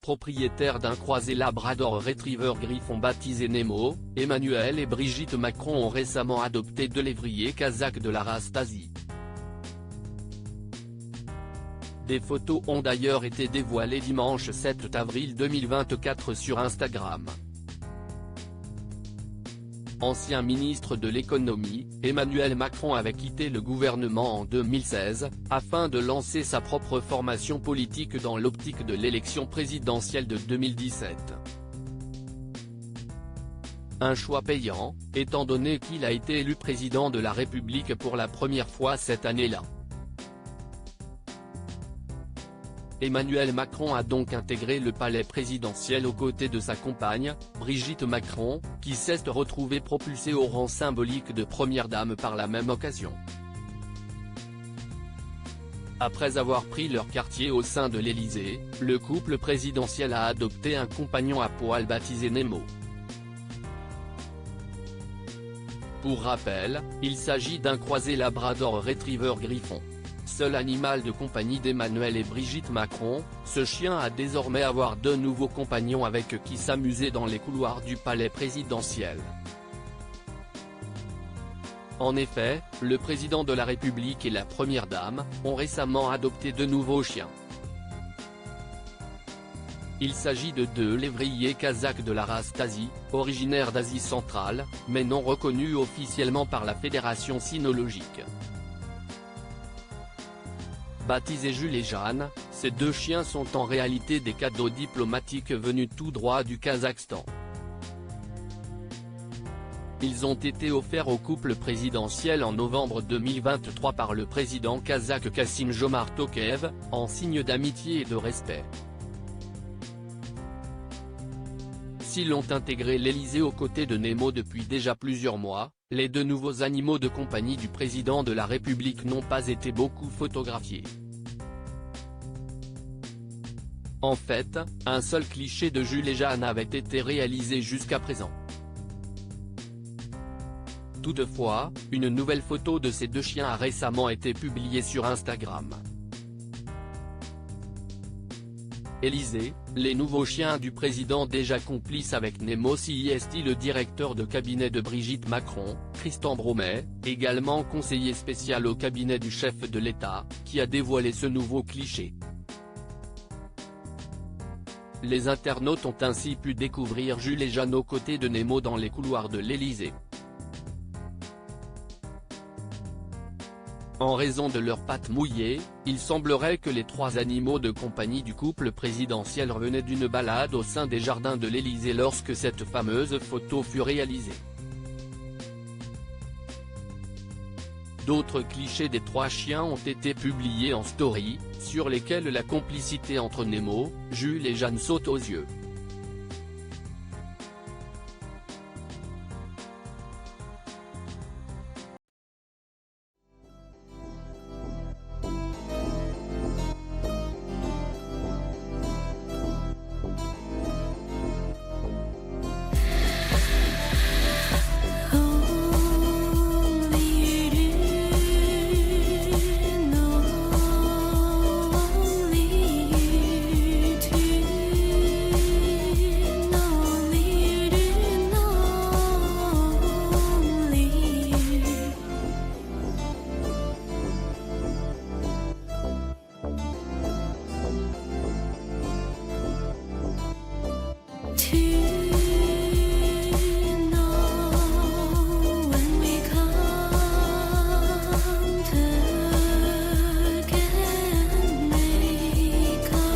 Propriétaires d'un croisé Labrador Retriever Griffon baptisé Nemo, Emmanuel et Brigitte Macron ont récemment adopté deux lévriers kazakhs de la race Tazi. Des photos ont d'ailleurs été dévoilées dimanche 7 avril 2024 sur Instagram. Ancien ministre de l'économie, Emmanuel Macron avait quitté le gouvernement en 2016, afin de lancer sa propre formation politique dans l'optique de l'élection présidentielle de 2017. Un choix payant, étant donné qu'il a été élu président de la République pour la première fois cette année-là. Emmanuel Macron a donc intégré le palais présidentiel aux côtés de sa compagne, Brigitte Macron, qui s'est retrouvée propulsée au rang symbolique de première dame par la même occasion. Après avoir pris leur quartier au sein de l'Élysée, le couple présidentiel a adopté un compagnon à poil baptisé Nemo. Pour rappel, il s'agit d'un croisé Labrador Retriever Griffon. Seul animal de compagnie d'Emmanuel et Brigitte Macron, ce chien a désormais avoir deux nouveaux compagnons avec qui s'amuser dans les couloirs du palais présidentiel. En effet, le président de la République et la première dame ont récemment adopté de nouveaux chiens. Il s'agit de deux lévriers kazakhs de la race Tazi, originaires d'Asie centrale, mais non reconnus officiellement par la Fédération cynologique. Baptisés Jules et Jeanne, ces deux chiens sont en réalité des cadeaux diplomatiques venus tout droit du Kazakhstan. Ils ont été offerts au couple présidentiel en novembre 2023 par le président kazakh Kassym-Jomart Tokayev, en signe d'amitié et de respect. S'ils ont intégré l'Élysée aux côtés de Nemo depuis déjà plusieurs mois, les deux nouveaux animaux de compagnie du président de la République n'ont pas été beaucoup photographiés. En fait, un seul cliché de Jules et Jeanne avait été réalisé jusqu'à présent. Toutefois, une nouvelle photo de ces deux chiens a récemment été publiée sur Instagram. Élysée, les nouveaux chiens du président déjà complices avec Nemo. CIST. Le directeur de cabinet de Brigitte Macron, Christian Bromet, également conseiller spécial au cabinet du chef de l'État, qui a dévoilé ce nouveau cliché. Les internautes ont ainsi pu découvrir Jules et Jeanne aux côtés de Nemo dans les couloirs de l'Élysée. En raison de leurs pattes mouillées, il semblerait que les trois animaux de compagnie du couple présidentiel revenaient d'une balade au sein des jardins de l'Élysée lorsque cette fameuse photo fut réalisée. D'autres clichés des trois chiens ont été publiés en story, sur lesquels la complicité entre Nemo, Jules et Jeanne saute aux yeux.